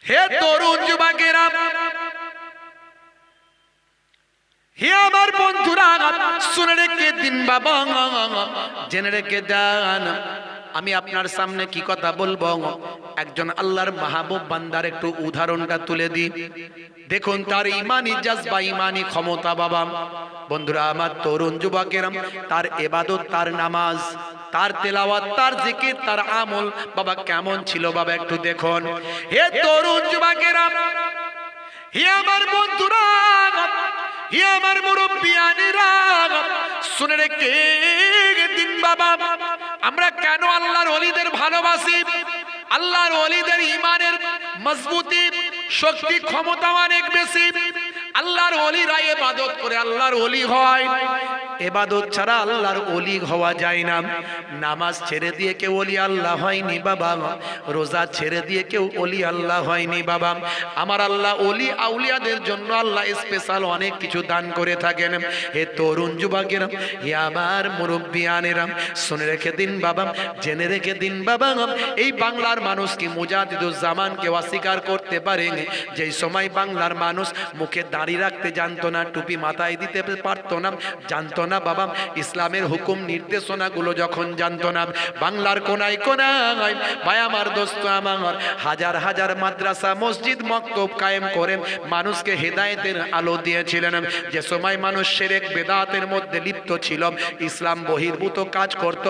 হে তরুণ যুবকেরা, হে আমার বন্ধুরা, শুনে রেখে দিন বাবা, জেনে রেখে দেন। আমি আপনার সামনে কি কথা বলবো, একজন আল্লাহর মাহবুব বান্দার একটু উদাহরণটা তুলে দিই। দেখুন তার ইমানি জাজবা, ইমানি ক্ষমতা বাবা। বন্ধুরা আমার, তরুণ যুবকেরা, তার ইবাদত, তার নামাজ, তার তেলাওয়াত, তার জিকির, তার আমল বাবা কেমন ছিল বাবা একটু দেখুন। হে তরুণ যুবকেরা, হে আমার বন্ধুরা, হে আমার মুরব্বিয়ানেরা, শুনে রেখে দিন বাবা, আমরা কেন আল্লাহর ওলিদের ভালোবাসি? আল্লাহর ওলিদের ইমানের মজবুতি, শক্তি, ক্ষমতা অনেক বেশি। আল্লাহর ওলিরা ইবাদত করে আল্লাহর ওলি হয়। ইবাদত ছাড়া আল্লাহর ওলি হওয়া যায় না। নামাজ ছেড়ে দিয়ে কেউ ওলি আল্লাহ হয়নি বাবা। রোজা ছেড়ে দিয়ে কেউ ওলি আল্লাহ হয়নি বাবা। আমার আল্লাহ ওলি আউলিয়াদের জন্য আল্লাহ স্পেশাল অনেক কিছু দান করে থাকেন। হে তরুণ যুবকেরা, হে আমার মুরব্বিয়ানেরা, শুনে রেখে দিন বাবা, জেনে রেখে দিন বাবা, এই বাংলার মানুষ কি মুজাদ্দিদুজ্জামানকে অস্বীকার করতে পারে? যেই সময় বাংলার মানুষ মুখে দাড়ি রাখতে জানতো না, টুপি মাথায় দিতে পারতো না, জানতো না বাবা, ইসলামের হুকুম নির্দেশনাগুলো যখন জানতো না, বাংলার কোনায় কোনায় ভাই আমার, দোস্ত আমার, হাজার হাজার মাদ্রাসা, মসজিদ, মক্তব কায়েম করে মানুষকে হেদায়েতের আলো দিয়েছিলেন। যে সময় মানুষ শিরক বেদাতের মধ্যে লিপ্ত ছিল, ইসলাম বহির্ভূত কাজ করত,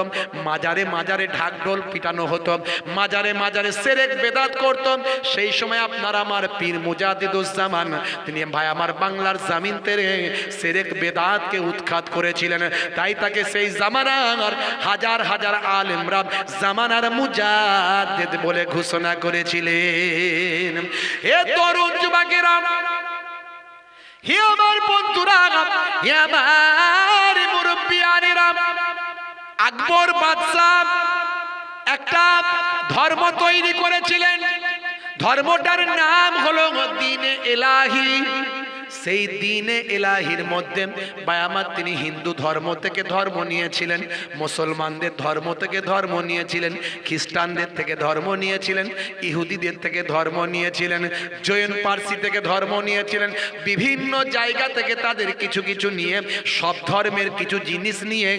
মাজারে মাজারে ঢাকঢোল পিটানো হতো, মাজারে মাজারে শিরক বেদাত করত, সেই সময় আপনার আমার পীর মুজাদ্দিদুজ্জামান তিনি ভাই আমার বাংলার জামিন থেকে শিরক বেদাতকে উৎখাত করেছিলেন। তাই তাকে সেই জামানার হাজার হাজার আলেমরা জামানার মুজাদ্দিদ বলে ঘোষণা করেছিলেন। হে তরুণ যুবকেরা, হে আমার বন্ধুরা, হে আমার মুরব্বিয়ানেরা, আকবর বাদশাহ একটা ধর্ম তৈরি করেছিলেন। ধর্মটার নাম হলো দ্বীনে ইলাহি। সেই দ্বীনে ইলাহির মধ্যে বায়ামাত তিনি হিন্দু ধর্ম থেকে ধর্ম নিয়েছিলেন, মুসলমানদের ধর্ম থেকে ধর্ম নিয়েছিলেন, খ্রিস্টানদের থেকে ধর্ম নিয়েছিলেন, ইহুদিদের থেকে ধর্ম নিয়েছিলেন, জৈন পার্সি থেকে ধর্ম নিয়েছিলেন, বিভিন্ন জায়গা থেকে তাদের কিছু কিছু নিয়ে সব ধর্মের কিছু জিনিস নিয়ে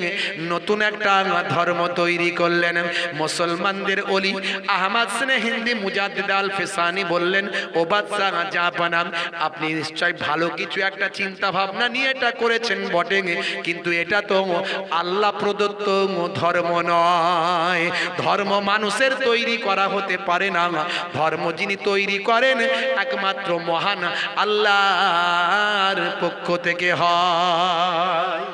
নতুন একটা ধর্ম তৈরি করলেন। মুসলমানদের ওলি আহমদ সিনেহিন্দি মুজাদ্দিদ আল ফিসানি বললেন, ও বাদশাহ জাহাপানাম, আপনি নিশ্চয় ভালো কিছু একটা চিন্তা ভাবনা নিয়ে এটা করেছেন বটে, কিন্তু এটা তো আল্লাহ প্রদত্ত ধর্ম নয়। ধর্ম মানুষের তৈরি করা হতে পারে না। ধর্ম যিনি তৈরি করেন একমাত্র মহান আল্লাহর পক্ষ থেকে হয়।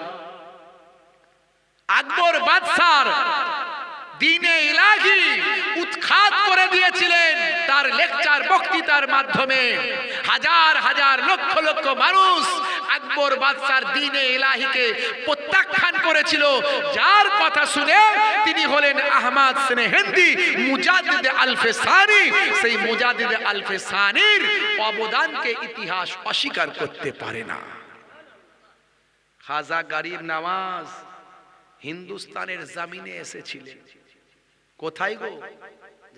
আকবর বাদশার দ্বীনে ইলাহি উৎখাত করে দিয়েছিলেন তার লেকচার বক্তৃতার মাধ্যমে। হাজার হাজার লক্ষ লক্ষ মানুষ আকবর বাদশার দ্বীনে ইলাহিকে প্রত্যাখ্যান করেছিল, যার কথা শুনে তিনি হলেন আহমদ সিনেহিন্দি মুজাদ্দিদ আল ফিসানি। সেই মুজাদ্দিদ আল ফিসানির অবদানকে ইতিহাস অস্বীকার করতে পারে না। খাজা গরিব নওয়াজ হিন্দুস্তানের জমিনে এসেছিলেন। কোথায় গো?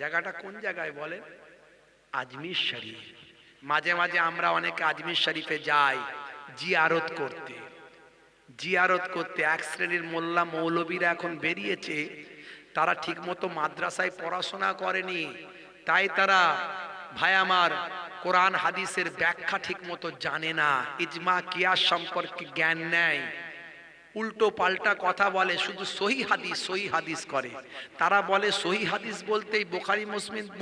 জায়গাটা কোন জায়গায় বলেন? আজমির শরীফ। মাঝে মাঝে আমরা অনেকে আজমির শরীফে যাই জিয়ারত করতে। জিয়ারত করতে এক শ্রেণীর মোল্লা মৌলবীরা এখন বেরিয়েছে, তারা ঠিকমতো মাদ্রাসায় পড়াশোনা করেনি, তাই তারা ভাই আমার কোরআন হাদিসের ব্যাখ্যা ঠিকমতো জানে না, ইজমা কিয়াস সম্পর্কে জ্ঞান নেই, উল্টো পাল্টা কথা বলে, শুধু সহি হাদিস করে। তারা বলে সহি হাদিস বলতেই বুখারী,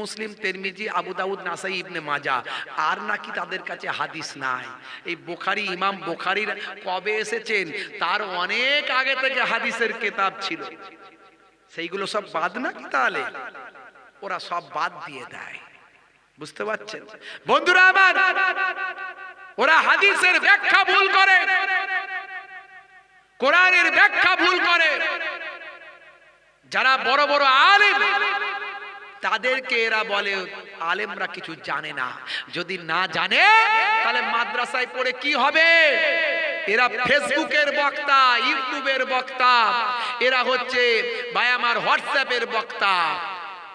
মুসলিম, তিরমিজি, আবু দাউদ, নাসাই, ইবনে মাজাহ, আর নাকি তাদের কাছে হাদিস নাই। এই বুখারী, ইমাম বুখারীর কবে এসেছেন তার অনেক আগে থেকে হাদিসের কিতাব ছিল, সেইগুলো সব বাদ নাকি? তাহলে ওরা সব বাদ দিয়ে দেয়, বুঝতে পারছেন বন্ধুরা আমার? ওরা হাদিসের ব্যাখ্যা ভুল করে, কোরআনের ব্যাখ্যা ভুল করে। যারা বড় বড় আলেম তাদেরকে এরা বলে আলেমরা কিছু জানে না। যদি না জানে তাহলে মাদ্রাসায় পড়ে কি হবে? এরা ফেসবুকের বক্তা, ইউটিউবের বক্তা, এরা হচ্ছে ভাই আমার হোয়াটসঅ্যাপের বক্তা।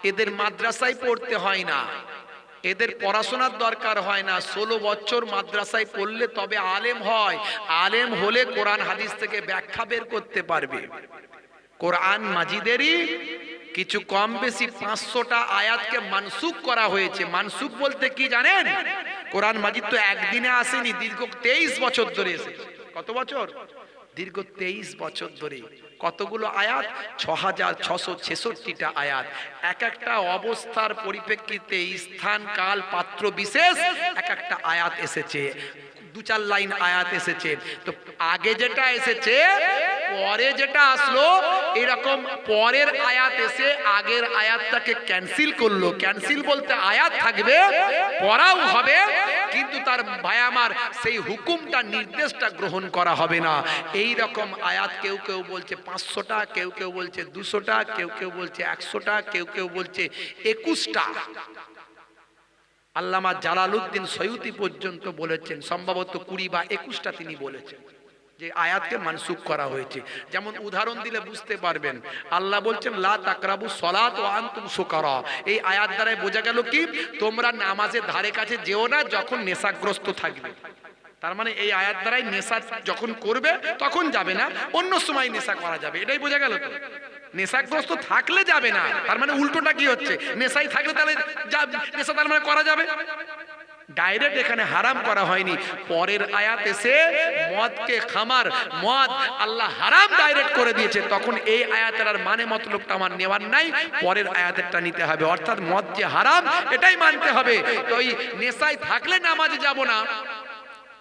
এদের মাদ্রাসায় পড়তে হয় না, এদের পড়াশোনার দরকার হয় না, 16 বছর মাদ্রাসায় পড়লে তবে আলেম হয়। আলেম হলে কোরআন হাদিস থেকে ব্যাখ্যা বের করতে পারবে। কোরআন মাজিদেরই কিছু কম বেশি 500টা আয়াতকে মানসুখ করা হয়েছে। মানসুখ বলতে কি জানেন? কোরআন মাজিদ তো একদিনে আসেনি, দীর্ঘ 23 বছর ধরে এসেছে। কত বছর? দীর্ঘ 23 বছর ধরে। কতগুলো আয়াত? 6666টা আয়াত। এক একটা অবস্থার পরিপ্রেক্ষিতে স্থান কাল পাত্র বিশেষ এক একটা আয়াত এসেছে, 2-4 লাইন আয়াত এসেছে। তো আগে যেটা এসেছে, পরে যেটা আসলো, এরকম পরের আয়াত এসে আগের আয়াতটাকে ক্যান্সেল করলো। ক্যান্সেল বলতে আয়াত থাকবে, পড়াও হবে, কিন্তু তার ভাই আমার সেই হুকুমটা নির্দেশটা গ্রহণ করা হবে না। এই রকম আয়াত কেউ কেউ বলছে 500টা, কেউ কেউ বলছে 200টা, কেউ কেউ বলছে 100টা, কেউ কেউ বলছে 21টা। আল্লামা জালালউদ্দিন সয়ুতি পর্যন্ত বলেছেন, সম্ভবত 20 বা 21টা তিনি বলেছেন যে আয়াতকে মানসুখ করা হয়েছে। যেমন উদাহরণ দিলে বুঝতে পারবেন, আল্লাহ বলছেন লা তাকরাবু সলাত ওয়া আনতুম সুকারা। এই আয়াত দ্বারা বোঝা গেল কি? তোমরা নামাজের ধারে কাছে যেও না যখন নেশাগ্রস্ত থাকবে। তার মানে এই আয়াত দ্বারাই নেশা যখন করবে তখন যাবে না, অন্য সময় নেশা করা যাবে। এটাই বোঝা গেল তো? নেশাগ্রস্ত থাকলে যাবে না, তার মানে উল্টোটা কি হচ্ছে? নেশাই থাকলে তাহলে নেশা তার মানে করা যাবে। ডাইরেক্ট এখানে হারাম করা হয়নি, পরের আয়াত এসে মদকে খামার, মদ আল্লাহ হারাম ডাইরেক্ট করে দিয়েছে। তখন এই আয়াতের আর মানে মতলবটা আমার নেওয়ার নাই, পরের আয়াতেরটা নিতে হবে। অর্থাৎ মদ যে হারাম এটাই মানতে হবে। তো এই নেশায় থাকলে নামাজে যাব না,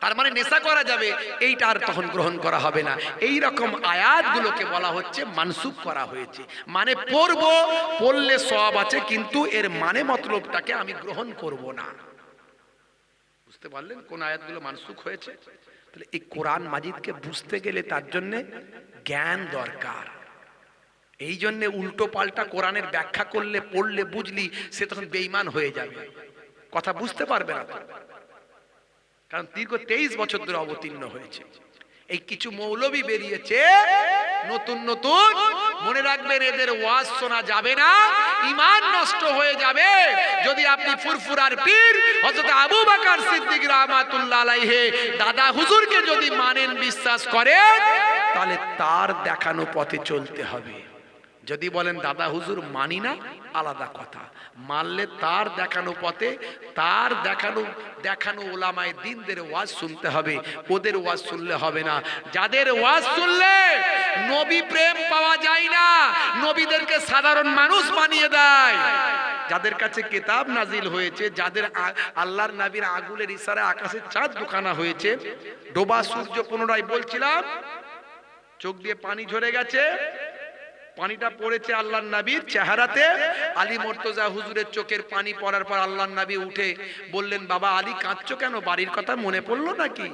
তার মানে নেশা করা যাবে, এইটা আর তখন গ্রহণ করা হবে না। এই রকম আয়াতগুলোকে বলা হচ্ছে মানসুখ করা হয়েছে। মানে পড়বো, পড়লে সওয়াব আছে, কিন্তু এর মানে মতলবটাকে আমি গ্রহণ করব না। বুঝতে পারলেন কোন আয়াতগুলো মানসুখ হয়েছে? তাহলে এই কোরআন মাজিদকে বুঝতে গেলে তার জন্য জ্ঞান দরকার। এই জন্য উল্টো পাল্টা কোরআনের ব্যাখ্যা করলে, পড়লে, বুঝলি, সে তখন বেঈমান হয়ে যাবে, কথা বুঝতে পারবে না। কারণ দীর্ঘ 23 বছর ধরে অবতীর্ণ হয়েছে। এই কিছু মৌলবী বেরিয়েছে নতুন নতুন, মনে রাখবেন এদের ওয়াজ শোনা যাবে না, ঈমান নষ্ট হয়ে যাবে। যদি আপনি ফুরফুরার পীর হযরত আবু বকর সিদ্দিক রাহমাতুল্লাহ আলাইহি দাদা হুজুরকে যদি মানেন, বিশ্বাস করেন, তাহলে তার দেখানো পথে চলতে হবে। যদি বলেন দাদা হুজুর মানি না, আলাদা কথা। মানলে তার দেখানো পথে, তার দেখানো ওলামায়ে দ্বীনদের ওয়াজ শুনতে হবে, ওদের ওয়াজ শুনলে হবে না। যাদের ওয়াজ শুনলে নবী প্রেম পাওয়া যায় না, নবীদেরকে সাধারণ মানুষ মানিয়ে দেয়, যাদের কাছে কিতাব নাজিল হয়েছে, যাদের আল্লাহর নবীর আগুনের ইশারায় আকাশে চাঁদ দুখানা হয়েছে, ডোবা সূর্য পুনরায় বলছিলাম, চোখ দিয়ে পানি ঝরে গেছে, পানিটা পড়েছে আল্লাহর নবীর চেহারাতে। আলী মুর্তজা হুজুরের চোখের পানি পড়ার পর আল্লাহর নবী উঠে বললেন, বাবা আলী কাঁদছো কেন? বাড়ির কথা মনে পড়লো নাকি?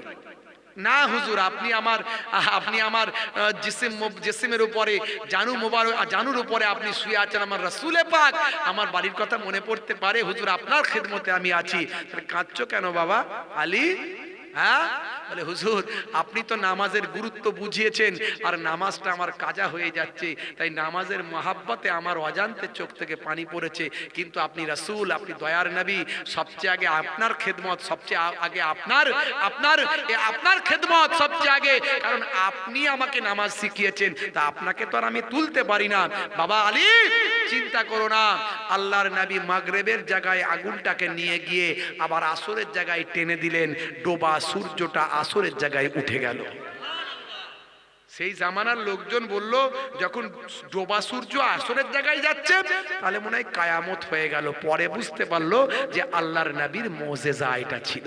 না হুজুর, আপনি আমার জিসিমের উপরে জানুর উপরে আপনি শুয়ে আছেন, আমার রাসূলে পাক, আমার বাড়ির কথা মনে পড়তে পারে হুজুর, আপনার খেদমতে আমি আছি। কাঁদছো কেন বাবা আলী? হ্যাঁ, বলে হুজুর আপনি তো নামাজের গুরুত্ব বুঝিয়েছেন, আর নামাজটা আমার কাজা হয়ে যাচ্ছে, তাই নামাজের মহাব্বতে আমার অজান্তে চোখ থেকে পানি পড়েছে। কিন্তু আপনি রাসূল, আপনি দয়ার নবী, সবচেয়ে আগে আপনার খেদমত, সবচেয়ে আগে আপনার খেদমত সবচেয়ে আগে, কারণ আপনি আমাকে নামাজ শিখিয়েছেন, তা আপনাকে তো আর আমি তুলতে পারি না। বাবা আলী চিন্তা করো না, আল্লাহর নবী মাগরিবের জায়গায় আগুনটাকে নিয়ে গিয়ে আবার আসরের জায়গায় টেনে দিলেন, ডোবা সূর্যটা আসরের জায়গায় উঠে গেল। সেই জামানার লোকজন বলল, যখন ডোবা সূর্য আসরের জায়গায় যাচ্ছে, তাহলে মনে হয় কায়ামত হয়ে গেল। পরে বুঝতে পারলো যে আল্লাহর নবীর মুজিজা এটা ছিল।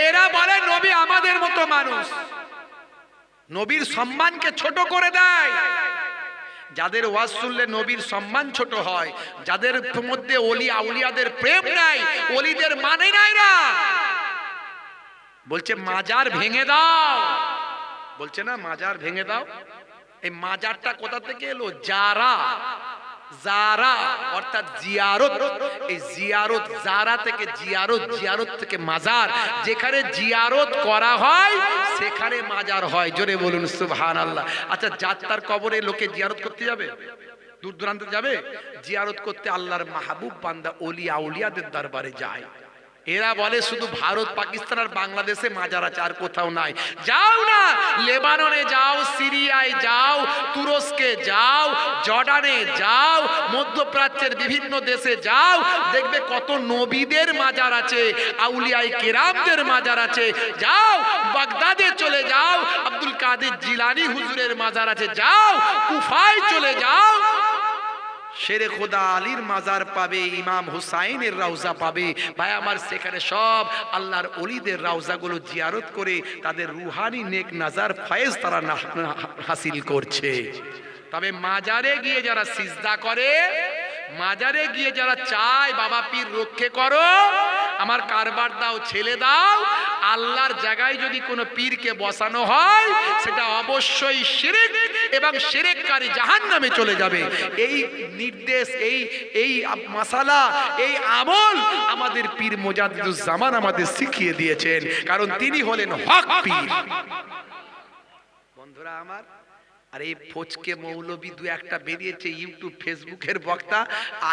এরা বলে নবী আমাদের মতো মানুষ, নবীর সম্মানকে ছোট করে দেয়। যাদের ওয়াজ শুনলে নবীর সম্মান ছোট হয়, যাদের মধ্যে ওলি আউলিয়াদের প্রেম নাই, ওলিদের মানে নাই না, বলছে মাজার ভেঙে দাও, বলছে না মাজার ভেঙে দাও। এই মাজারটা কোথা থেকে এলো? জারা অর্থাৎ জিয়ারত। এই জিয়ারত জারা থেকে জিয়ারত, জিয়ারত থেকে মাজার। যেখানে জিয়ারত করা হয় সেখানে মাজার হয়। জোরে বলুন সুবহানাল্লাহ। আচ্ছা, যাত্রার কবরে লোকে জিয়ারত করতে যাবে? দূর দূরান্তে যাবে জিয়ারত করতে, আল্লাহর মাহবুব বান্দা ওলি আউলিয়াদের দরবারে যায়। এরা বলে শুধু ভারত, পাকিস্তান আর বাংলাদেশে মাজার আছে, আর কোথাও নাই। যাও না, লেবাননে যাও, সিরিয়ায় যাও, তুরস্কে যাও, জর্ডানে যাও, মধ্যপ্রাচ্যের বিভিন্ন দেশে যাও, দেখবে কত নবীদের মাজার আছে, আউলিয়ায়ে কেরামদের মাজার আছে। যাও বাগদাদে চলে যাও, আব্দুল কাদের জিলানী হুজুরের মাজার আছে। যাও কুফায় চলে যাও, শেরে খোদা আলীর মাজার পাবে, ইমাম হুসাইনের রওজা পাবে। ভাই আমার, সেখানে সব আল্লাহর ওলিদের রওজাগুলো জিয়ারত করে তাদের রুহানি নেক নাজার ফয়েজ তারা হাসিল করছে। তবে মাজারে গিয়ে যারা সিজদা করে, মাজারে গিয়ে যারা চায় বাবা পীর রক্ষে করো, আমার কারবার দাও, ছেলে দাও, আল্লাহর জায়গায় যদি কোনো পীরকে বসানো হয় সেটা অবশ্যই শিরক এবং শিরককারী জাহান্নামে চলে যাবে। এই নির্দেশ, এই মাসালা, এই আমল আমাদের পীর মুজাদ্দিদুজ্জামান আমাদের শিখিয়ে দিয়েছেন, কারণ তিনি হলেন হক পীর। বন্ধুরা আমার, আর এই ফোচকে মৌলবী দু একটা বেরিয়েছে ইউটিউব ফেসবুকের বক্তা।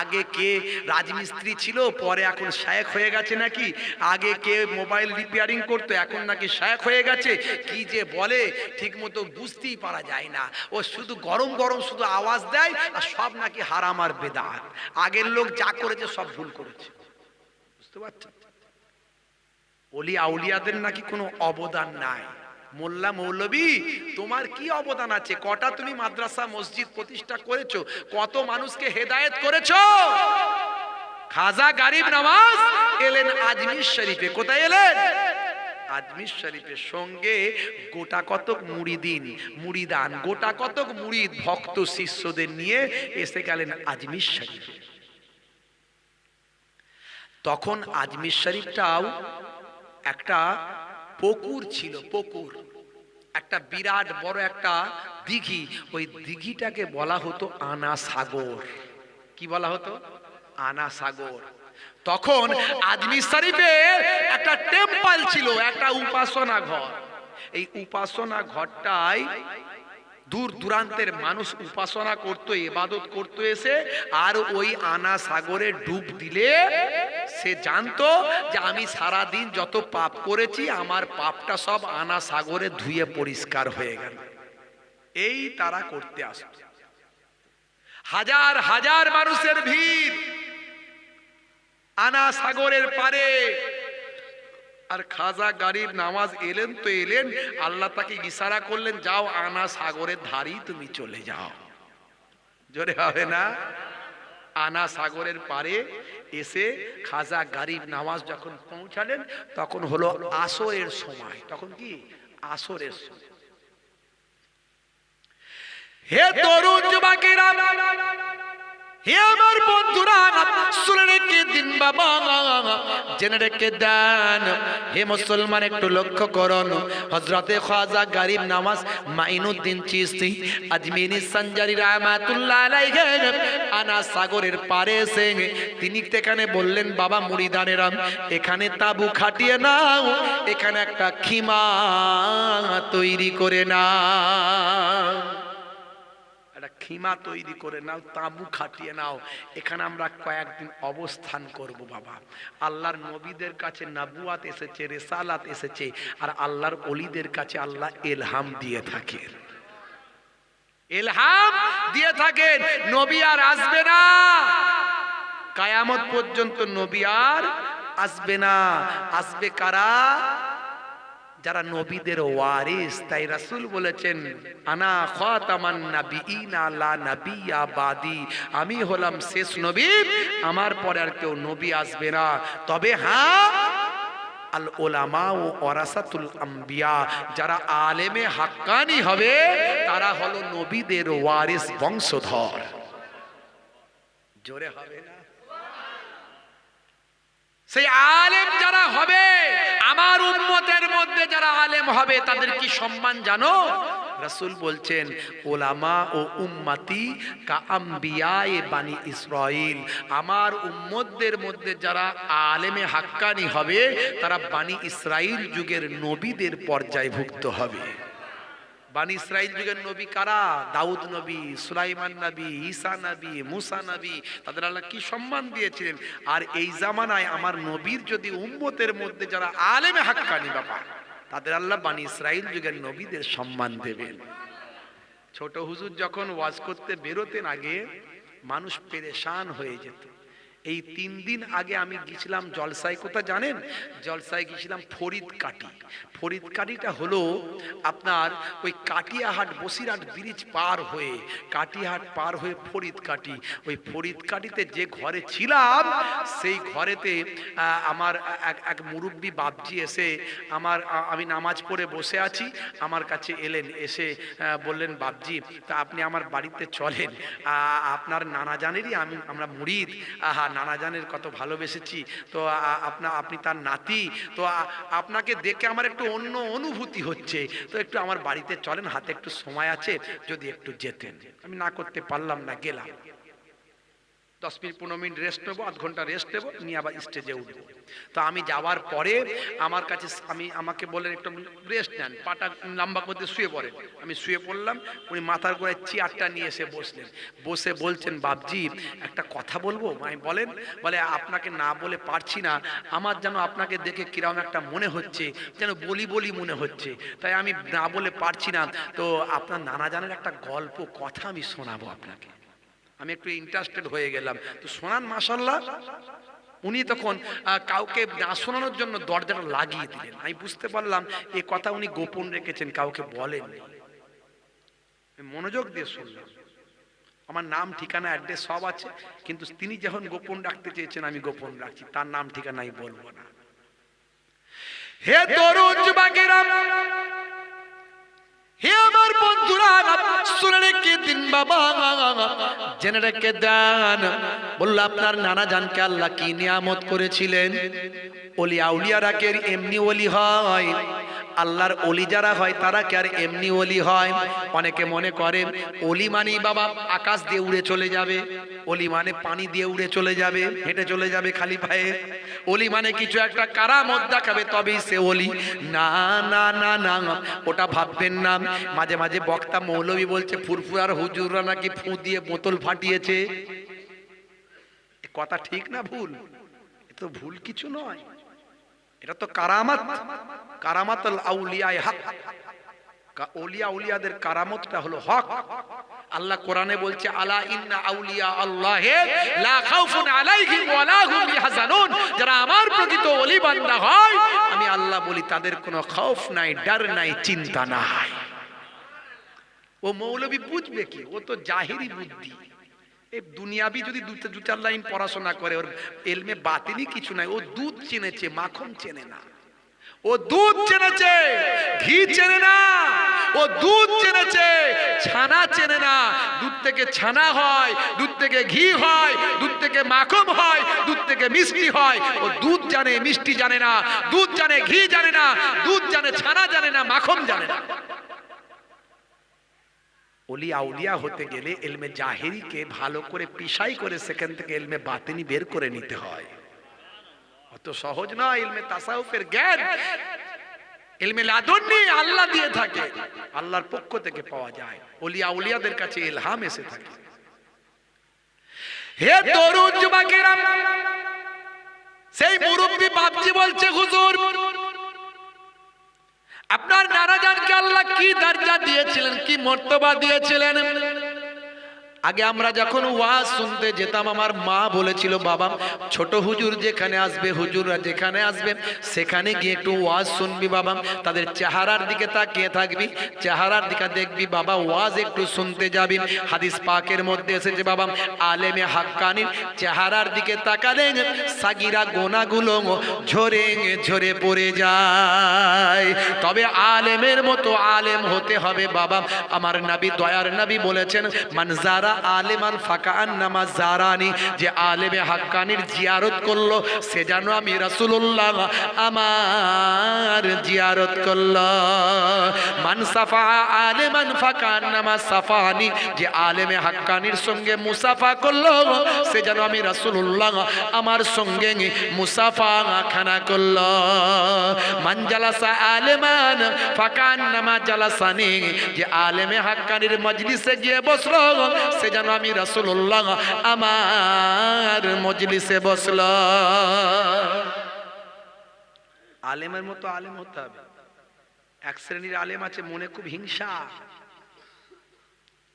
আগে কে রাজমিস্ত্রি ছিল, পরে এখন শায়েখ হয়ে গেছে নাকি। আগে কে মোবাইল রিপেয়ারিং করতো, এখন নাকি শায়েখ হয়ে গেছে। কি যে বলে ঠিক মতো বুঝতেই পারা যায় না। ও শুধু গরম গরম শুধু আওয়াজ দেয়, আর সব নাকি হারাম আর বেদাত। আগের লোক যা করেছে সব ভুল করেছে, বুঝতে পারছেন? ওলি আউলিয়াদের নাকি কোনো অবদান নাই। মোল্লা মৌলবী তোমার কি অবদান আছে? কটা তুমি মাদ্রাসা মসজিদ প্রতিষ্ঠা করেছো, কত মানুষকে হেদায়েত করেছো। খাজা গরিব নওয়াজ এলেন আজমির শরীফে। কোথায় এলেন? আজমির শরীফের সঙ্গে গোটা কতক মুরিদান, গোটা কতক মুরিদ ভক্ত শিষ্যদের নিয়ে এসে গেলেন আজমির শরীফে। তখন আজমির শরীফটাও একটা পুকুর ছিল, পুকুর, একটা বিরাট বড় একটা দিঘি। ওই দিঘিটাকে বলা হতো আনা সাগর। কি বলা হতো? আনা সাগর। তখন আজমির শরীফে একটা টেম্পল ছিল, একটা উপাসনা ঘর। এই উপাসনা ঘরটাই দূর দূরান্তের মানুষ উপাসনা করতো, ইবাদত করতো এসে। আর ওই আনা সাগরে ডুব দিলে সে জানতো যে আমি সারা দিন যত পাপ করেছি, আমার পাপটা সব আনা সাগরে ধুয়ে পরিষ্কার হয়ে গেল। এই তারা করতে আসতো। হাজার হাজার মানুষের ভিড় আনা সাগরের পারে। আর খাজা গরিব নওয়াজ এলেন তো এলেন, আল্লাহ তাকে ইশারা করলেন, যাও আনা সাগরের ধারেই তুমি চলে যাও। জোরে হবে না? আনা সাগরের পারে এসে খাজা গরিব নওয়াজ যখন পৌঁছালেন, তখন হলো আসরের সময়। তখন কি? আসরের সময়। হে তরুণ যুবকেরা, হে আমার বন্ধুরা, শুনে রেখে দিন বাবা, জেনে রেখে দেন। হে মুসলমান, একটু লক্ষ্য করুন। হযরতে খাজা গরিব নওয়াজ মাইনুদ্দিন চিশতি আজমিরি সঞ্জারি রাহমাতুল্লাহ আলাইহি আনা সাগরের পারে এসে তিনি এখানে বললেন, বাবা মুরিদানেরা, এখানে তাবু খাটিয়ে নাও, এখানে একটা খিমা তৈরি করে নাও, খিমা তৈরি করে নাও, তাঁবু খাটিয়ে নাও, এখানে আমরা কয়েকদিন অবস্থান করব। বাবা, আল্লাহর নবীদের কাছে নবুয়াত এসেছে, রিসালাত এসেছে, আর আল্লাহর ওলিদের কাছে আল্লাহ ইলহাম দিয়ে থাকেন, ইলহাম দিয়ে থাকেন। নবী আর আসবে না, কিয়ামত পর্যন্ত নবী আর আসবে না। আসবে কারা? যারা নবীদের ওয়ারিস। তাই রাসূল বলেছেন, আনা খাতামান নাবিয়িনা লা নাবিয়্যা বাদি, আমি হলাম শেষ নবী, আমার পরে আর কেউ নবী আসবে না। তবে হ্যাঁ, আল উলামা ওয়ারাসাতুল আম্বিয়া, যারা আলেমে হাক্কানি হবে তারা হলো নবীদের ওয়ারিস বংশধর। জোরে হবে না? সেই আলেম যারা হবে, আমার উম্মতের মধ্যে যারা আলেম হবে তাদের কি সম্মান জানো? রাসূল বলছেন, উলামা ও উম্মতি কা আম্বিয়ায়ে বানি ইসরাইল, আমার উম্মতদের মধ্যে যারা আলেমে হাক্কানি হবে তারা বানি ইসরাইল যুগের নবীদের পর্যায়ভুক্ত হবে। বানি ইসরাইল যুগের নবী কারা? দাউদ নবী, সুলাইমান নবী, ঈসা নবী, মুসা নবী। তাদের আল্লাহ কি সম্মান দিয়েছিলেন। আর এই জামানায় আমার নবীর যদি উম্মতের মধ্যে যারা আলেমে হাক্কানি বাবা, তাদের আল্লাহ বানি ইসরাইল যুগের নবীদের সম্মান দেবেন। ছোট হুজুর যখন ওয়াজ করতে বেরোতেন আগে মানুষ পেরেশান হয়ে যেত। এই 3 দিন আগে আমি গিয়েছিলাম জলসায়, কোথায় জানেন? জলসায় গিয়েছিলাম ফরিদকাটি। ফরিদকাটিটা হলো আপনার ওই কাটিয়াহাট বসিরহাট ব্রিজ পার হয়ে, কাটিয়াহাট পার হয়ে ফরিদকাটি। ওই ফরিদকাটিতে যে ঘরে ছিলাম সেই ঘরেতে আমার এক মুরব্বী বাপজি এসে আমি নামাজ পড়ে বসে আছি, আমার কাছে এলেন, এসে বললেন, বাপজি তা আপনি আমার বাড়িতে চলেন, আপনার নানা জানেরই আমরা মুরিদ, নানা জানের কত ভালোবেসেছি, তো আপনি তার নাতি, তো আপনাকে দেখে আমার একটু অন্য অনুভূতি হচ্ছে, তো একটু আমার বাড়িতে চলেন, হাতে একটু সময় আছে, যদি একটু যেতেন। আমি না করতে পারলাম না, গেলাম। 10 মিনিট 15 মিনিট রেস্ট নেবো, আধ ঘন্টা রেস্ট নেবো, নিয়ে আবার স্টেজে উঠবো। তো আমি যাওয়ার পরে আমার কাছে আমাকে বললেন একটু রেস্ট নেন, পাটা লম্বা করতে শুয়ে পড়েন। আমি শুয়ে পড়লাম, উনি মাথার গোড়ায় চেয়ারটা নিয়ে এসে বসলেন, বসে বলছেন, বাপজি একটা কথা বলবো। আমি বলেন। বলে, আপনাকে না বলে পারছি না, আমার যেন আপনাকে দেখে কিরকম একটা মনে হচ্ছে, যেন বলি বলি মনে হচ্ছে, তাই আমি না বলে পারছি না। তো আপনার নানা জানের একটা গল্প কথা আমি শোনাবো আপনাকে। আমি একটু ইন্টারেস্টেড হয়ে গেলাম, তো শোনান। মাশাআল্লাহ। উনি তখন কাউকে না শোনানোর জন্য দরজাটা লাগিয়ে দিলেন। আমি বুঝতে পারলাম এই কথা উনি গোপন রেখেছেন, কাউকে বলেন। মনোযোগ দিয়ে শুনলাম। আমার নাম ঠিকানা অ্যাড্রেস সব আছে, কিন্তু তিনি যখন গোপন রাখতে চেয়েছেন আমি গোপন রাখছি, তার নাম ঠিকানাই বলবো না। হে তরুণ যুবকেরা, হে আমার বন্ধুরা, শুনে রেখে দিন বাবা, জেনে রেখে দেন। বলল, আপনার নানা জানকে আল্লাহ কি নিয়ামত করেছিলেন। ওলি আউলিয়ারা কে এমনি ওলি হয়? আল্লাহর ওলি যারা হয় তারা কি আর এমনি ওলি হয়? অনেকে মনে করে ওলি মানেই বাবা আকাশ দিয়ে উড়ে চলে যাবে, ওলি মানে পানি দিয়ে উড়ে চলে যাবে, হেঁটে চলে যাবে খালি পায়ে, ওলি মানে কিছু একটা কারামত দেখাবে তবেই সে ওলি। না না না না, ওটা ভাববেন না। মাঝে মাঝে বক্তা মৌলবী বলছে ফুরফুরার হুজুররা নাকি ফু দিয়ে বোতল ফাটিয়েছে। কথা ঠিক না ভুল? এ তো ভুল কিছু নয়, এটা তো কারামাত। কারামাতুল আউলিয়ায়ে হক, ওলিয়া উলিয়াদের কারামতটা হলো হক। আল্লাহ কোরআনে বলছে, আলা ইন্না আউলিয়া আল্লাহি লা খাউফুন আলাইহিম ওয়া লা হুম ইয়াহজানুন। যারা আমার প্রকৃত ওলি বান্দা হয়, আমি আল্লাহ বলি তাদের কোনো খৌফ নাই, ডর নাই, চিন্তা নাই। ও মৌলবী বুঝবে কি? ও তো জাহিরি বুদ্ধি। এই দুনিয়াবি যদি দু চার লাইন পড়াশোনা করে, ওর এলমে বাতিনি কিছু নাই। ও দুধ চেনেছে, মাখন চেনে না। ও দুধ চেনেছে, ঘি চেনে না। ও দুধ চেনেছে, ছানা চেনে না। দুধ থেকে ছানা হয়, দুধ থেকে ঘি হয়, দুধ থেকে মাখন হয়, দুধ থেকে মিষ্টি হয়। ও দুধ জানে, মিষ্টি জানে না। দুধ জানে, ঘি জানে না। দুধ জানে, ছানা জানে না, মাখন জানে না। ওলি আউলিয়া হতে গেলে ইলমে জাহিরিকে ভালো করে পিশাই করে সেখান থেকে ইলমে বাতিনি বের করে নিতে হয়। অত সহজ নয়। ইলমে তাসাউফের জ্ঞান, ইলমে লাদুন্নি আল্লাহ দিয়ে থাকে, আল্লাহর পক্ষ থেকে পাওয়া যায়। ওলি আউলিয়াদের কাছে ইলহাম এসে থাকে। হে তরুণ যুবকেরা, সেই মুরব্বি বাপজি বলছে, হুজুর আপনার নানা জানকে আল্লাহ কি দরজা দিয়েছিলেন, কি মর্তবা দিয়েছিলেন? আগে আমরা যখন ওয়াজ শুনতে যেতাম, আমার মা বলেছিল, বাবা ছোট হুজুর যেখানে আসবে, হুজুররা যেখানে আসবে, সেখানে গিয়ে একটু ওয়াজ শুনবি বাবা। তাদের চেহারার দিকে তাকিয়ে থাকবি, চেহারার দিকে দেখবি বাবা, ওয়াজ একটু শুনতে যাবি। হাদিস পাকের মধ্যে এসেছে বাবা, আলেমে হাক্কানির চেহারার দিকে তাকালে সাগিরা গোনাগুলো ঝরে ঝরে পড়ে যায়। তবে আলেমের মতো আলেম হতে হবে বাবা। আমার নবী, দয়ার নবী বলেছেন, মানজারা আলেমান ফাকান্নামা জারানি, যে আলেমে হাক্কানির জিয়ারত করলো সে যেন আমি রাসূলুল্লাহ আমার জিয়ারত করলো। মান সাফা আলেমান ফাকান্নামা সাফানি, যে আলেমে হাক্কানির সঙ্গে মুসাফা করলো সে যেন আমি রাসূলুল্লাহ আমার সঙ্গে মুসাফা খানা করলো। মান জালাসা আলেমান ফাকান্নামা জালাসানি, যে আলেমে হাক্কানির মজলিসে গিয়ে বসলো সে যেন আমি রাসূলুল্লাহ আমার মজলিসে বসলো। আলেমের মতো আলেম হতে হবে। এক শ্রেণীর আলেম আছে মনে খুব হিংসা,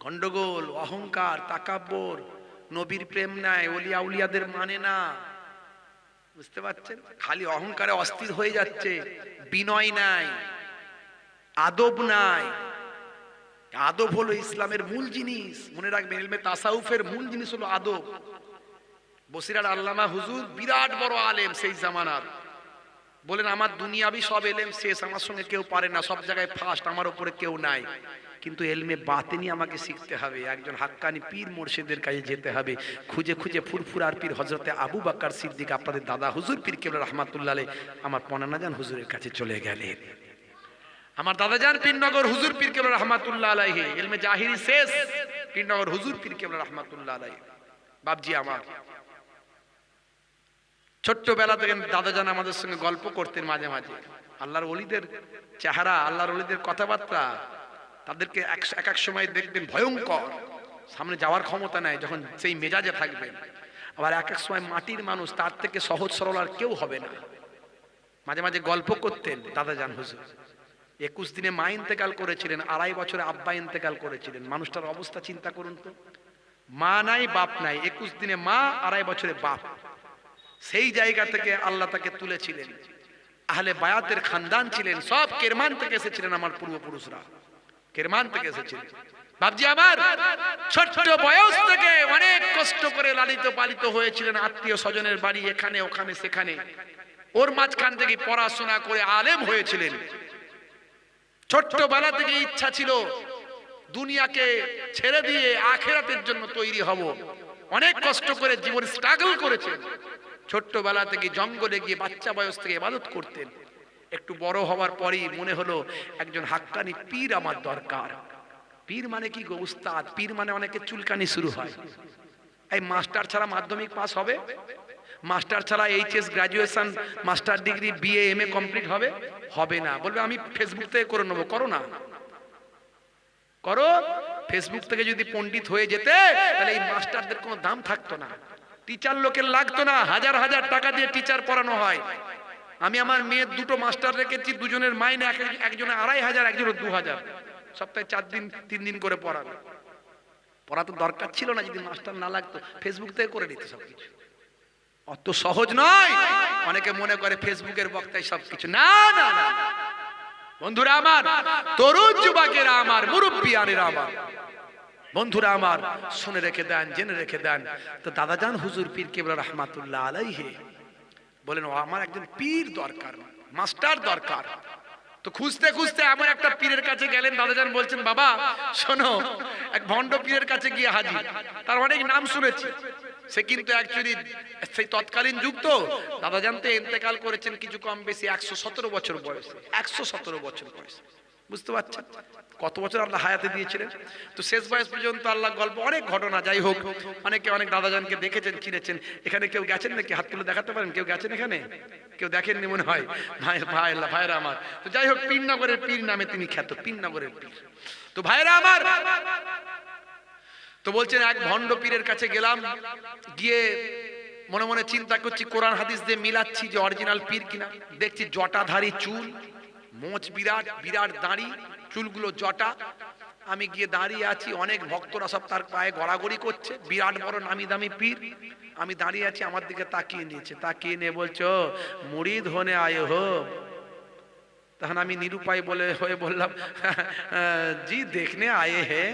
গন্ডগোল, অহংকার, তাকাব্বর, নবীর প্রেম নাই, ওলিয়া উলিয়াদের মানে না, বুঝতে পারছেন? খালি অহংকারে অস্থির হয়ে যাচ্ছে, বিনয় নাই, আদব নাই। আদব হলো ইসলামের মূল জিনিস, মনে রাখবেন। ইলমে তাসাউফের মূল জিনিস হলো আদব। বসিরার আল্লামা হুজুর বিরাট বড় আলেম সেই জামানার, বলেন আমার দুনিয়াবি সব এলেম শেষ, আমার সঙ্গে কেউ পারে না, সব জায়গায় ফার্স্ট, আমার উপরে কেউ নাই, কিন্তু এলমে বাতেনি আমাকে শিখতে হবে। একজন হাক্কানি পীর মুর্শিদের কাছে যেতে হবে, খুঁজে খুঁজে ফুরফুরার পীর হযরতে আবু বকর সিদ্দিক, আপনাদের দাদা হুজুর পীর কেবলা রাহমাতুল্লাহ আলাইহি আমার পনানাজান হুজুরের কাছে চলে গেলেন। আমার দাদাজান পীরনগর হুজুর পীর কেবলা রাহমাতুল্লাহ আলাইহি ইলমে জাহিরি শেষ, পীরনগর হুজুর পীর কেবলা রাহমাতুল্লাহ আলাইহি। বাপজি আমার ছোট্টবেলা থেকে দাদাজান আমাদের সঙ্গে গল্প করতেন মাঝে মাঝে। আল্লাহর ওলিদের চেহারা, আল্লাহর ওলিদের কথাবার্তা, তাদেরকে এক এক সময় দেখবেন ভয়ঙ্কর, সামনে যাওয়ার ক্ষমতা নাই যখন সেই মেজাজে থাকবেন। আবার এক এক সময় মাটির মানুষ, তার থেকে সহজ সরল আর কেউ হবে না। মাঝে মাঝে গল্প করতেন দাদাজান হুজুর। 21 দিনে মা ইন্তেকাল করেছিলেন, 2.5 বছরে আব্বা ইন্তেকাল করেছিলেন। মানুষটার অবস্থা চিন্তা করুন তো, মা নাই বাপ নাই, 21 দিনে মা, 2.5 বছরে বাপ। সেই জায়গা থেকে আল্লাহ তাকে তুলেছিলেন। আহলে বায়াতের খানদান ছিলেন, সব কেরমান থেকে এসেছিলেন আমার পূর্বপুরুষরা, কেরমান থেকে এসেছিলেন। বাপজি আমার ছোট্ট বয়স থেকে অনেক কষ্ট করে লালিত পালিত হয়েছিলেন, আত্মীয় স্বজনের বাড়ি এখানে ওখানে সেখানে, ওর মাঝখান থেকে পড়াশোনা করে আলেম হয়েছিলেন। ছোট্টবেলা থেকে ইচ্ছা ছিল দুনিয়াকে ছেড়ে দিয়ে আখিরাতের জন্য তৈরি হব। অনেক কষ্ট করে জীবন স্ট্রাগল করেছেন। ছোট্টবেলা থেকে জঙ্গলে গিয়ে বাচ্চা বয়স থেকে ইবাদত করতেন। একটু বড় হওয়ার পরেই মনে হলো একজন হাক্কানি পীর আমার দরকার। পীর মানে কি গো উস্তাদ? পীর মানে অনেকে চুলকানি শুরু হয়, এই মাস্টার ছাড়া মাধ্যমিক পাস হবে, মাস্টার ছাড়া HS graduation master degree BA MA complete হবে? হবে না। বলবে আমি ফেসবুক থেকে করে নেবো। করো না, করো। ফেসবুক থেকে যদি পণ্ডিত হয়ে যেতে তাহলে এই মাস্টারদের কোনো দাম থাকতো না, টিচার লোকের লাগতো না, হাজার হাজার টাকা দিয়ে টিচার পড়ানো হয়। আমি আমার মেয়ের 2টো মাস্টার রেখেছি, দুজনের মাইনে একজনে 2500, একজনের 2000, সপ্তাহে 4 দিন 3 দিন করে পড়ানো। পড়া তো দরকার ছিল না, যদি মাস্টার না লাগতো ফেসবুক থেকে করে নিতে সবকিছু। অত সহজ নয়। অনেকে মনে করে ফেসবুকের বক্তায় সবকিছু, না না না। বন্ধুরা আমার, তরুণ যুবকেরা আমার, মুরব্বিয়ানেরা আমার, বন্ধুরা আমার, শুনে রেখে দেন, জেনে রেখে দেন। তো দাদাজান হুজুর পীর কেবলা রাহমাতুল্লাহ আলাইহি বলেন ও আমার একজন পীর দরকার, মাস্টার দরকার। তো খুঁজতে খুঁজতে এমন একটা পীরের কাছে গেলেন। দাদাজান বলছেন বাবা শোনো, এক ভণ্ড পীরের কাছে গিয়ে হাজির। তার অনেক নাম শুনেছি, সে কিন্তু অ্যাকচুয়ালি সেই তৎকালীন যুগ তো। দাদাজান তো ইন্তেকাল করেছেন কিছু কম বেশি 117 বছর বয়সে, 117 বছর বয়সে, বুঝতে পারছেন কত বছর আল্লাহ হায়াতে দিয়েছিলেন। তো শেষ বয়স পর্যন্ত আল্লাহ গল্প, অনেক ঘটনা। যাই হোক, অনেকে অনেক দাদাজানকে দেখেছেন, চিনেছেন। এখানে কেউ গেছেন নাকি? হাত তুলে দেখাতে পারেন, কেউ গেছেন এখানে? কেউ দেখেননি মনে হয়। ভাইরা আমার, তো যাই হোক, পীরনগরের পীর নামে তিনি খ্যাত, পীরনগরের পীর। তো ভাইরা আমার, তো বলছেন এক ভণ্ড পীরের কাছে গেলাম, গিয়ে মনে মনে চিন্তা করছি, কোরআন হাদিস দিয়ে মিলাচ্ছি যে অরিজিনাল পীর কিনা। দেখছি জটাধারী চুল, মোচ বিরাট বিরাট দাড়ি, চুলগুলো জটা। আমি গিয়ে দাঁড়িয়ে আছি, অনেক ভক্তরা সব তার পায়ে গড়াগড়ি করছে, বিরাট বড় নামি দামি পীর। আমি দাঁড়িয়ে আছি, আমার দিকে তাকিয়ে নিয়েছে, তাকিয়ে নিয়ে বলছো মুরিদ হনে আয়ে হো। তখন আমি নিরুপায় হয়ে বললাম জি देखने आए हैं,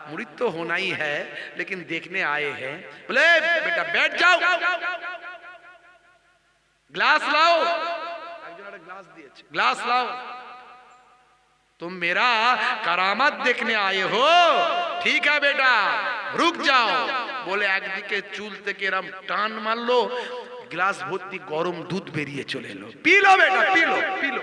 मुरीद तो होना ही है लेकिन देखने आए हैं। बोले बेटा बैठ जाओ, ग्लास लाओ। একজন একটা গ্লাস দিয়েছে, গ্লাস লাও। तुम मेरा करामत देखने आए हो, ठीक है बेटा रुक जाओ। বলে একদিকে চুল থেকে এরম টান মারলো, গ্লাস ভর্তি গরম দুধ বেরিয়ে চলে এলো। পিলো বেটা পিলো পিলো।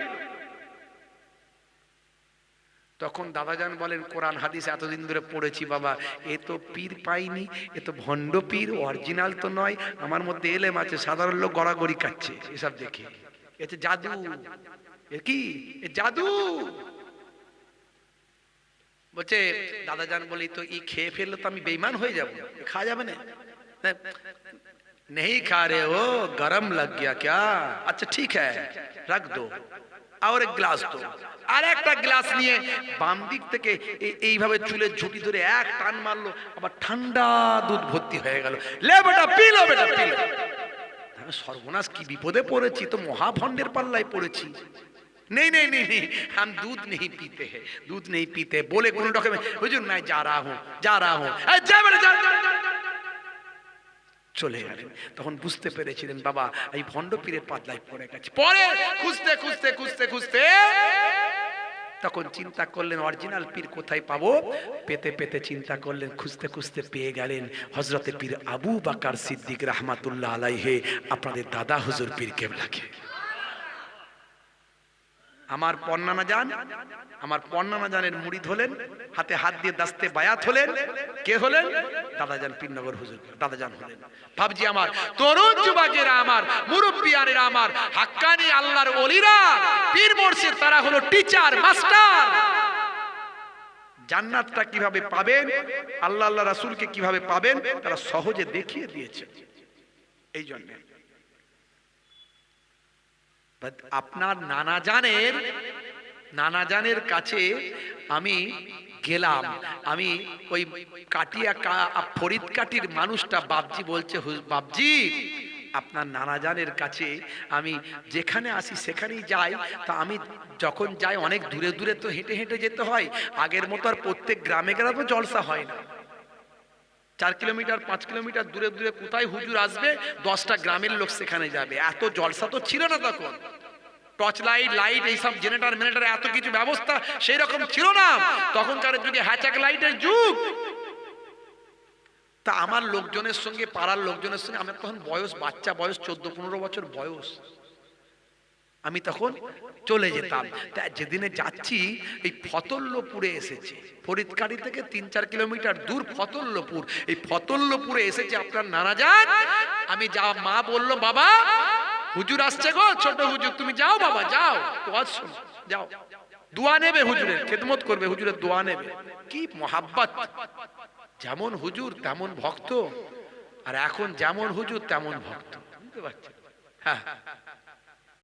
তখন দাদাজান বলেন, কোরআন হাদিস এতদিন ধরে পড়েছি বাবা, এ তো পীর পাইনি, এ তো ভণ্ড পীর, অরিজিনাল তো নয়। আমার মধ্যে এলেম আছে, সাধারণ লোক গড়াগড়ি কাটছে এসব দেখে। এ তো জাদু, এ কি এ জাদু। বলছে দাদাজান বলি, তো ই খেয়ে ফেললে তো আমি বেঈমান হয়ে যাবো, খাওয়া যাবে না। नहीं खा रहे हो, गरम लग गया क्या? अच्छा ठीक है रख दो, और एक ग्लास दो। আর একটা গ্লাস নিয়ে বাম দিক থেকে এইভাবে চুলের ঝুঁটি ধরে এক টান মারলো, আবার ঠান্ডা দুধ ভর্তি হয়ে গেল। লে বেটা পিলো বেটা পিলো। সর্বনাশ, কি বিপদে পড়েছি, তো মহাভণ্ডের পাল্লায় পড়েছি। नहीं नहीं नहीं नहीं, हम दूध नहीं पीते हैं, दूध नहीं पीते। बोले कोन रकम हुजूर मैं जा रहा हूँ जा रहा हूँ। চলে গেলেন। তখন বুঝতে পেরেছিলেন বাবা এই ভণ্ড পীরের পাতলায় পড়ে গেছে। পরে খুঁজতে খুঁজতে খুঁজতে খুঁজতে তখন চিন্তা করলেন অরিজিনাল পীর কোথায় পাবো। পেতে পেতে চিন্তা করলেন, খুঁজতে খুঁজতে পেয়ে গেলেন হযরতে পীর আবু বকর সিদ্দিক রাহমাতুল্লাহ আলাইহি, আপনাদের দাদা হুজুর পীর কেবলাকে। আমার পন্নানা জান, আমার পন্নানা জানের মুরিদ হলেন, হাতে হাত দিয়ে দাস্তে বায়াত হলেন। কে হলেন? দাদাজান পীরনগর হুজুর দাদাজান হলেন। ভাবজি আমার তরুণ যুবকেরা, আমার মুরব্বিয়ানেরা, আমার হাক্কানি আল্লাহর ওলিরা, পীর মুর্শিদ, তারা হলো টিচার মাস্টার। জান্নাতটা কিভাবে পাবেন, আল্লাহ আল্লাহ রাসূলকে কিভাবে পাবেন, তারা সহজে দেখিয়ে দিয়েছে। এই জন্য আপনার নানা জানের কাছে আমি গেলাম। আমি ওই কাটিয়া ফরিদ কাটির মানুষটা বাপজি বলছে, বাপজি আপনার নানা জানের কাছে আমি যেখানে আসি সেখানেই যাই। তা আমি যখন যাই অনেক দূরে দূরে তো হেঁটে হেঁটে যেতে হয়। আগের মতো আর প্রত্যেক গ্রামে গ্রামে জলসা হয় না। 4 কিলোমিটার 5 কিলোমিটার দূরে দূরে কোথায় হুজুর আসবে, 10টা গ্রামের লোক সেখানে যাবে। এত জলসা তো ছিল না তখন, টর্চ লাইট লাইট এইসব জেনারেটর মিনেটার এত কিছু ব্যবস্থা সেই রকম ছিল না। তখনকার যুগে হ্যাচাক লাইটের যুগ। তা আমার লোকজনের সঙ্গে, পাড়ার লোকজনের সঙ্গে, আমার তখন বয়স বাচ্চা বয়স 14-15 বছর বয়স, আমি তখন চলে যেতাম। তা যেদিনে যাচ্ছি এই ফতল্লপুরে এসেছে, ফরিদকাটি থেকে 3-4 কিলোমিটার দূর ফতল্লপুর। এই ফতল্লপুরে এসেছে আপনার নানা জান। আমি যা, মা বললো বাবা হুজুর আসছে গো, ছোট হুজুর তুমি যাও বাবা যাও, ওয়াজ শোনো, যাও দোয়া নেবে, হুজুরের খেদমত করবে, হুজুরের দোয়া নেবে। কি মহাব্বত, যেমন হুজুর তেমন ভক্ত, আর এখন যেমন হুজুর তেমন ভক্ত। বুঝতে পারছেন? হ্যাঁ